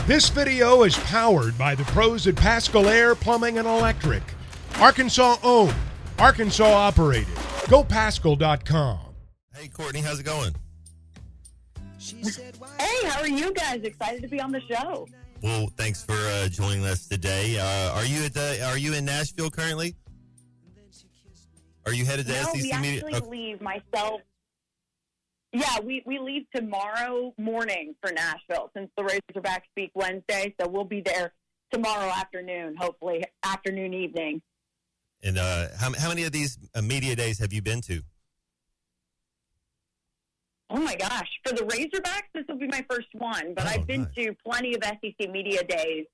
This video is powered by the pros at Pascal Air Plumbing and Electric. Arkansas owned, Arkansas operated. GoPascal.com. Hey, Courtney, how's it going? Hey, how are you guys? Excited to be on the show. Well, thanks for joining us today. Are you in Nashville currently? Are you headed to No, SEC we Media? actually leave myself. Yeah, we leave tomorrow morning for Nashville since the Razorbacks speak Wednesday, so we'll be there tomorrow afternoon, hopefully afternoon, evening. And how many of these media days have you been to? Oh, my gosh. For the Razorbacks, this will be my first one, but I've been to plenty of SEC media days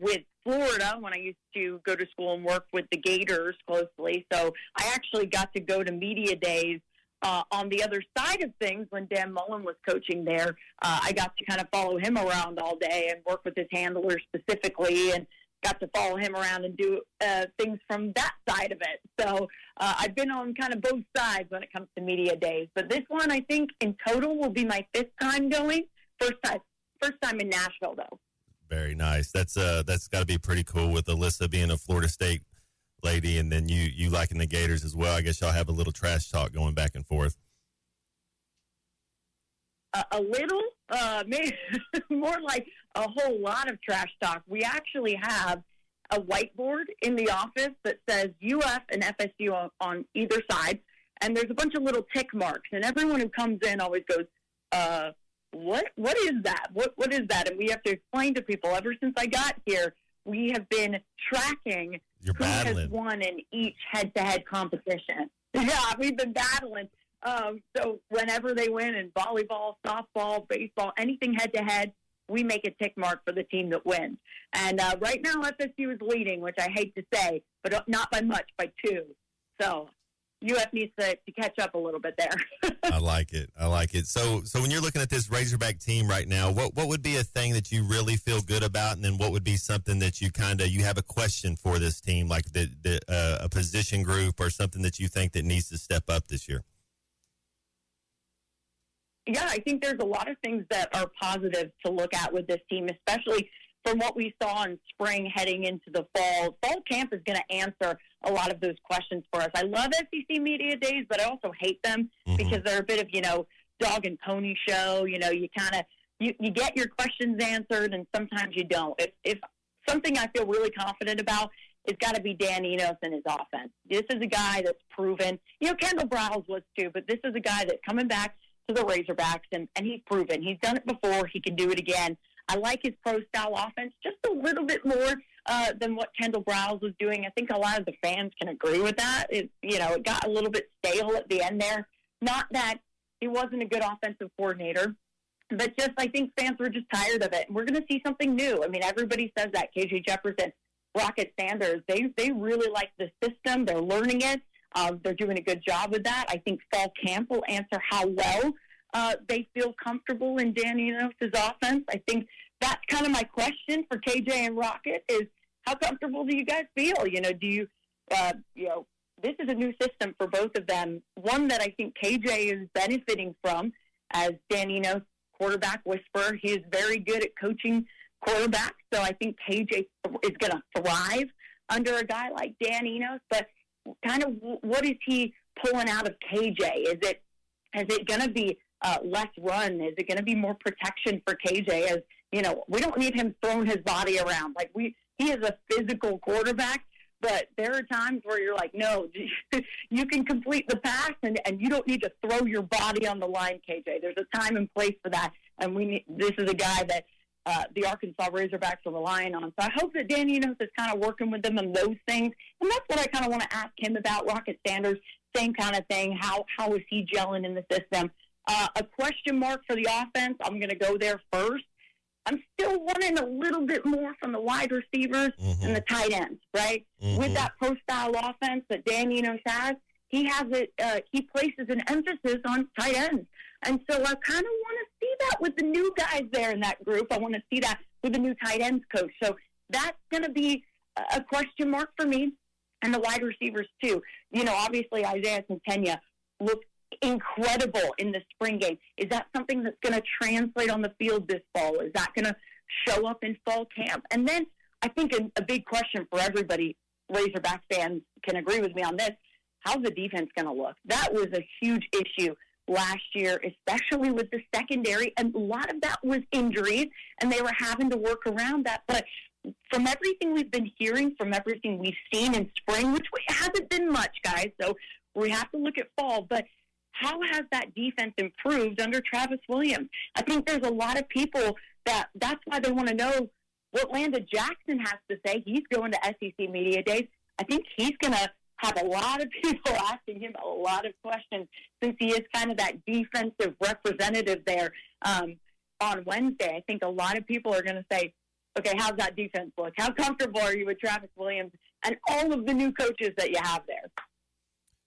with Florida when I used to go to school and work with the Gators closely. So I actually got to go to media days on the other side of things when Dan Mullen was coaching there. I got to kind of follow him around all day and work with his handler specifically, and got to follow him around and do things from that side of it. So I've been on kind of both sides when it comes to media days. But this one, I think, in total will be my fifth time going. First time in Nashville, though. Very nice. That's got to be pretty cool with Alyssa being a Florida State lady, and then you liking the Gators as well. I guess y'all have a little trash talk going back and forth. A little, maybe more like a whole lot of trash talk. We actually have a whiteboard in the office that says UF and FSU on either side, and there's a bunch of little tick marks, and everyone who comes in always goes, what is that? What is that? And we have to explain to people, ever since I got here, we have been tracking who has won in each head-to-head competition. Yeah, we've been battling. So whenever they win in volleyball, softball, baseball, anything head-to-head, we make a tick mark for the team that wins. And right now FSU is leading, which I hate to say, but not by much, by 2. So UF needs to catch up a little bit there. I like it. So when you're looking at this Razorback team right now, what would be a thing that you really feel good about, and then what would be something that you have a question for this team, like a position group or something that you think that needs to step up this year? Yeah, I think there's a lot of things that are positive to look at with this team, especially from what we saw in spring heading into the fall. Fall camp is going to answer a lot of those questions for us. I love SEC media days, but I also hate them because they're a bit of, dog and pony show. You get your questions answered, and sometimes you don't. If something I feel really confident about, it's got to be Dan Enos and his offense. This is a guy that's proven. Kendall Browse was too, but this is a guy that's coming back to the Razorbacks, and he's proven. He's done it before. He can do it again. I like his pro-style offense just a little bit more than what Kendall Browse was doing. I think a lot of the fans can agree with that. It got a little bit stale at the end there. Not that he wasn't a good offensive coordinator, but just I think fans were just tired of it. And we're going to see something new. I mean, everybody says that. KJ Jefferson, Rocket Sanders, they really like the system. They're learning it. They're doing a good job with that. I think fall camp will answer how well they feel comfortable in Dan Enos' offense. I think that's kind of my question for KJ and Rocket is, how comfortable do you guys feel? Do you, this is a new system for both of them. One that I think KJ is benefiting from as Dan Enos, quarterback whisperer. He is very good at coaching quarterbacks. So I think KJ is going to thrive under a guy like Dan Enos. But kind of what is he pulling out of KJ? Is it going to be less run? Is it going to be more protection for KJ? As we don't need him throwing his body around. He is a physical quarterback, but there are times where you're like, no, you can complete the pass and you don't need to throw your body on the line, KJ. There's a time and place for that, and this is a guy that the Arkansas Razorbacks are relying on. So I hope that Dan Enos is kind of working with them on those things, and that's what I kind of want to ask him about. Rocket Sanders, same kind of thing. How is he gelling in the system? A question mark for the offense, I'm going to go there first. I'm still wanting a little bit more from the wide receivers and the tight ends, right? With that pro-style offense that Dan Enos has, he places an emphasis on tight ends. And so I kind of want to see that with the new guys there in that group. I want to see that with the new tight ends coach. So that's going to be a question mark for me, and the wide receivers too. Obviously Isaiah Centenia looked incredible in the spring game. Is that something that's going to translate on the field this fall? Is that going to show up in fall camp? And then I think a big question for everybody, Razorback fans can agree with me on this, how's the defense going to look? That was a huge issue last year, especially with the secondary, and a lot of that was injuries, and they were having to work around that. But from everything we've been hearing, from everything we've seen in spring, which hasn't been much, guys, so we have to look at fall, but how has that defense improved under Travis Williams? I think there's a lot of people that's why they want to know what Landon Jackson has to say. He's going to SEC Media Days. I think he's going to have a lot of people asking him a lot of questions since he is kind of that defensive representative there on Wednesday. I think a lot of people are going to say, okay, how's that defense look? How comfortable are you with Travis Williams and all of the new coaches that you have there?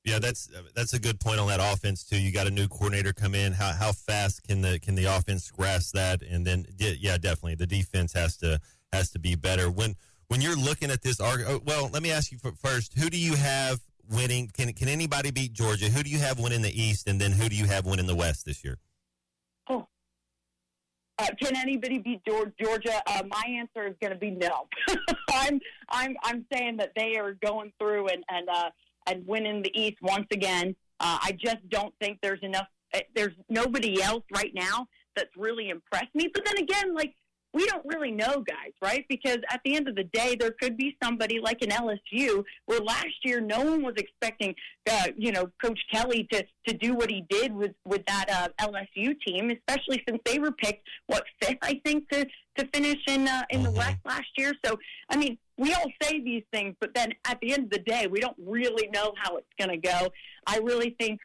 Yeah, that's a good point on that offense too. You got a new coordinator come in. How fast can the offense grasp that? And then yeah, definitely the defense has to be better. When you're looking at this, well, let me ask you first: who do you have winning? Can anybody beat Georgia? Who do you have winning the East? And then who do you have winning the West this year? Oh, can anybody beat Georgia? My answer is going to be no. I'm saying that they are going through and winning the East once again. I just don't think there's enough. There's nobody else right now that's really impressed me. But then again, like, we don't really know, guys, right? Because at the end of the day, there could be somebody like an LSU where last year no one was expecting, Coach Kelly to do what he did with that LSU team, especially since they were picked, fifth, I think, to finish in the West last year. So, I mean, we all say these things, but then at the end of the day, we don't really know how it's going to go. I really think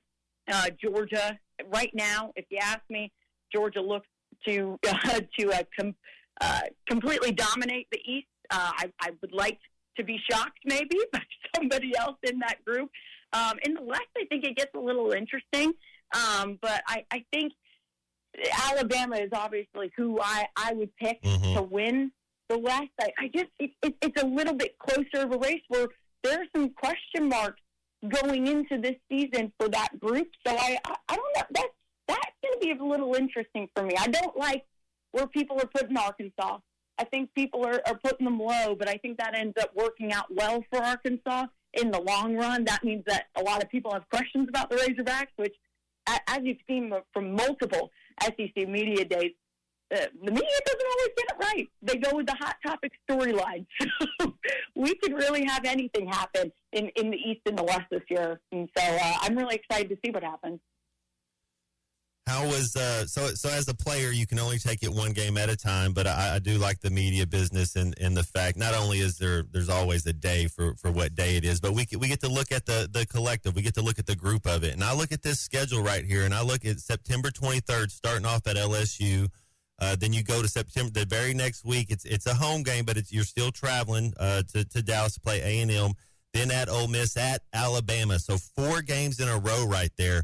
Georgia, right now, if you ask me, Georgia looks to completely dominate the East. I would like to be shocked maybe by somebody else in that group. In the West, I think it gets a little interesting, but I think Alabama is obviously who I would pick to win the West. It's a little bit closer of a race where there are some question marks going into this season for that group. So I don't know. That's going to be a little interesting for me. I don't like where people are putting Arkansas. I think people are putting them low, but I think that ends up working out well for Arkansas in the long run. That means that a lot of people have questions about the Razorbacks, which, as you've seen from multiple SEC Media Days, the media doesn't always get it right. They go with the hot topic storylines. So we could really have anything happen in the East and the West this year. And so I'm really excited to see what happens. How was so as a player, you can only take it one game at a time, but I do like the media business and the fact not only is there's always a day for what day it is, but we get to look at the collective, we get to look at the group of it. And I look at this schedule right here, and I look at September 23rd starting off at LSU. Then you go to September, the very next week. It's a home game, but you're still traveling to Dallas to play A&M. Then at Ole Miss, at Alabama. So 4 games in a row right there.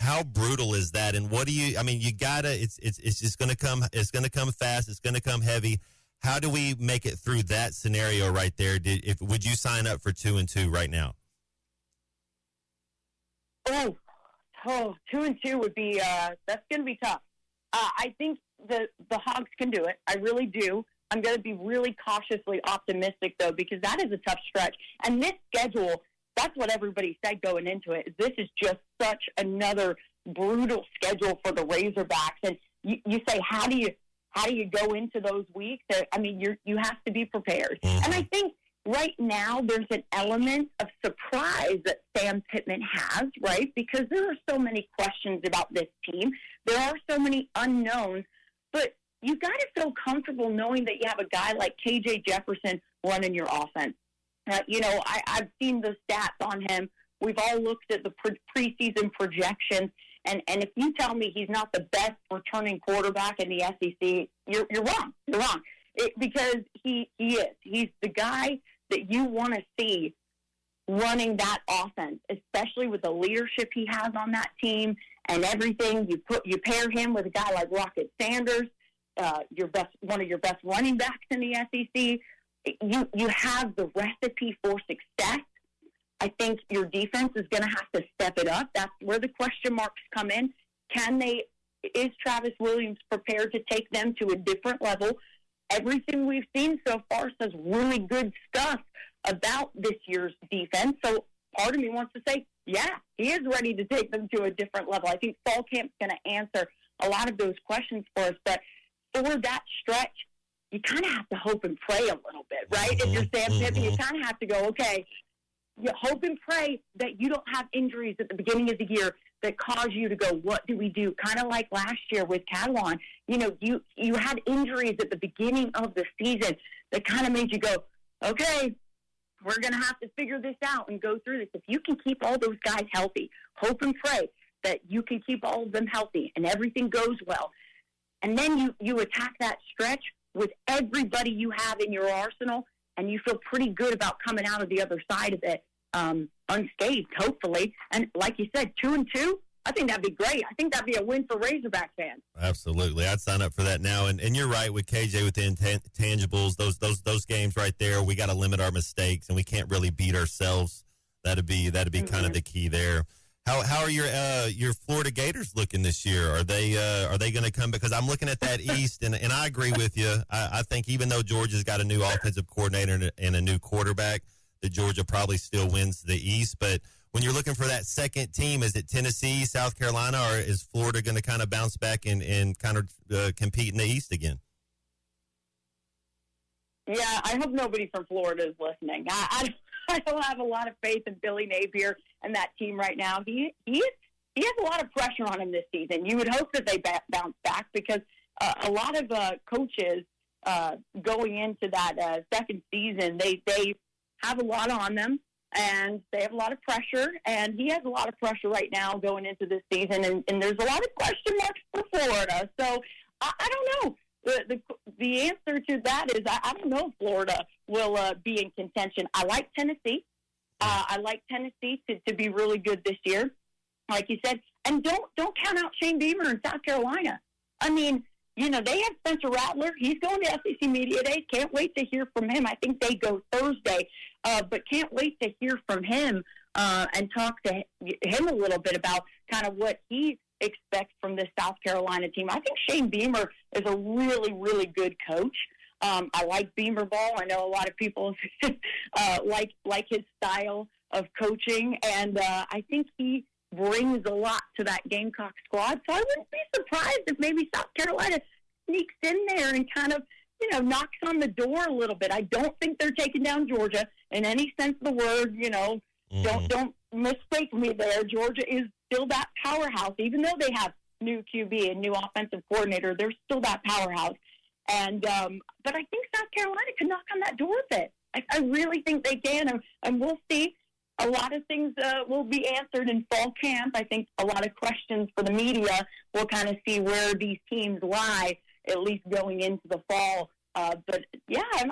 How brutal is that? And what do you? I mean, you gotta. It's just gonna come. It's gonna come fast. It's gonna come heavy. How do we make it through that scenario right there? Would you sign up for 2-2 right now? Oh, 2-2 would be. That's gonna be tough. I think the Hogs can do it. I really do. I'm going to be really cautiously optimistic, though, because that is a tough stretch. And this schedule, that's what everybody said going into it. This is just such another brutal schedule for the Razorbacks. And you say, how do you go into those weeks? I mean, you have to be prepared. Mm-hmm. And I think right now there's an element of surprise that Sam Pittman has, right? Because there are so many questions about this team. There are so many unknowns. But you got to feel comfortable knowing that you have a guy like KJ Jefferson running your offense. I've seen the stats on him. We've all looked at the preseason projections, and if you tell me he's not the best returning quarterback in the SEC, you're wrong. You're wrong. Because he is. He's the guy that you want to see running that offense, especially with the leadership he has on that team and everything. You pair him with a guy like Rocket Sanders, one of your best running backs in the SEC. You have the recipe for success I think your defense is going to have to step it up. That's where the question marks come in. Is Travis Williams prepared to take them to a different level? Everything we've seen so far says really good stuff about this year's defense. So part of me wants to say, yeah, he is ready to take them to a different level. I think fall camp's going to answer a lot of those questions for us. But for that stretch, you kind of have to hope and pray a little bit, right? If you're Sam Pittman, you kind of have to go, okay, you hope and pray that you don't have injuries at the beginning of the year that cause you to go, what do we do? Kind of like last year with Catalan. You had injuries at the beginning of the season that kind of made you go, okay, we're going to have to figure this out and go through this. If you can keep all those guys healthy, hope and pray that you can keep all of them healthy and everything goes well. And then you attack that stretch with everybody you have in your arsenal, and you feel pretty good about coming out of the other side of it unscathed, hopefully. And like you said, 2-2, I think that'd be great. I think that'd be a win for Razorback fans. Absolutely. I'd sign up for that now. And you're right with KJ with the intangibles, those games right there, we got to limit our mistakes and we can't really beat ourselves. That'd be kind of the key there. How are your Florida Gators looking this year? Are they going to come? Because I'm looking at that East, and I agree with you. I think even though Georgia's got a new offensive coordinator and a new quarterback, that Georgia probably still wins the East. But when you're looking for that second team, is it Tennessee, South Carolina, or is Florida going to kind of bounce back and kind of compete in the East again? Yeah, I hope nobody from Florida is listening. I don't have a lot of faith in Billy Napier and that team right now. He has a lot of pressure on him this season. You would hope that they bounce back because a lot of coaches going into that second season, they have a lot on them, and they have a lot of pressure, and he has a lot of pressure right now going into this season, and there's a lot of question marks for Florida. So I don't know. The answer to that is I don't know if Florida will be in contention. I like Tennessee. I like Tennessee to be really good this year, like you said. And don't count out Shane Beamer in South Carolina. I mean, they have Spencer Rattler. He's going to SEC Media Days. Can't wait to hear from him. I think they go Thursday, but can't wait to hear from him and talk to him a little bit about kind of what he expects from this South Carolina team. I think Shane Beamer is a really, really good coach. I like Beamer ball. I know a lot of people like his style of coaching, and I think he brings a lot to that Gamecock squad. So I wouldn't be surprised if maybe South Carolina sneaks in there and kind of, knocks on the door a little bit. I don't think they're taking down Georgia in any sense of the word. Don't mistake me there. Georgia is still that powerhouse, even though they have new QB and new offensive coordinator. They're still that powerhouse. And but I think South Carolina can knock on that door a bit. I really think they can, and we'll see. A lot of things will be answered in fall camp. I think a lot of questions for the media will kind of see where these teams lie, at least going into the fall. But yeah, I'm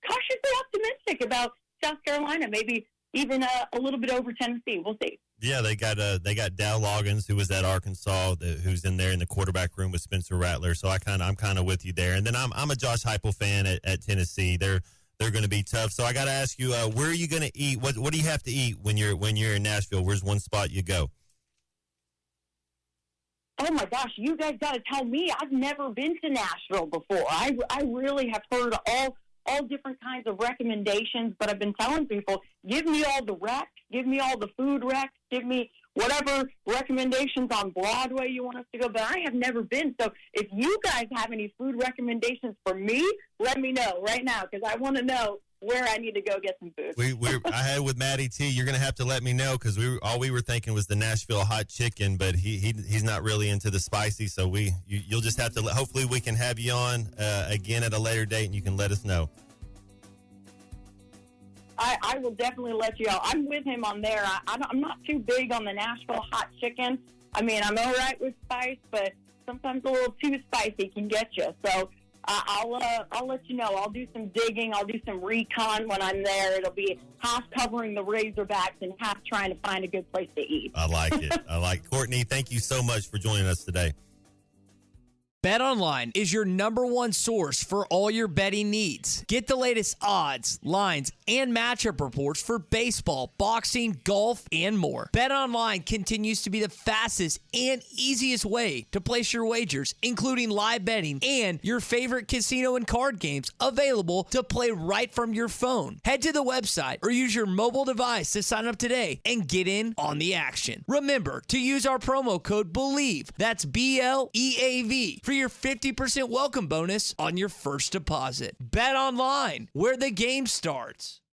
cautiously optimistic about South Carolina, maybe even a little bit over Tennessee. We'll see. Yeah, they got Dow Loggins, who was at Arkansas, who's in there in the quarterback room with Spencer Rattler. So I'm kind of with you there. And then I'm a Josh Heupel fan at Tennessee. They're going to be tough. So I got to ask you, where are you going to eat? What do you have to eat when you're in Nashville? Where's one spot you go? Oh my gosh, you guys got to tell me. I've never been to Nashville before. I really have heard all different kinds of recommendations, but I've been telling people, give me all the recs, give me all the food recs, give me whatever recommendations on Broadway you want us to go. But I have never been. So if you guys have any food recommendations for me, let me know right now, because I want to know where I need to go get some food. I had with Matty T. You're going to have to let me know, because all we were thinking was the Nashville hot chicken, but he's not really into the spicy. So you'll just have to. Hopefully, we can have you on again at a later date, and you can let us know. I will definitely let you know. I'm with him on there. I'm not too big on the Nashville hot chicken. I mean, I'm all right with spice, but sometimes a little too spicy can get you. So I'll let you know. I'll do some digging. I'll do some recon when I'm there. It'll be half covering the Razorbacks and half trying to find a good place to eat. I like it. Courtney, thank you so much for joining us today. BetOnline is your #1 source for all your betting needs. Get the latest odds, lines, and matchup reports for baseball, boxing, golf, and more. BetOnline continues to be the fastest and easiest way to place your wagers, including live betting and your favorite casino and card games available to play right from your phone. Head to the website or use your mobile device to sign up today and get in on the action. Remember to use our promo code BELIEVE, that's BLEAV, for your 50% welcome bonus on your first deposit. Bet online, where the game starts.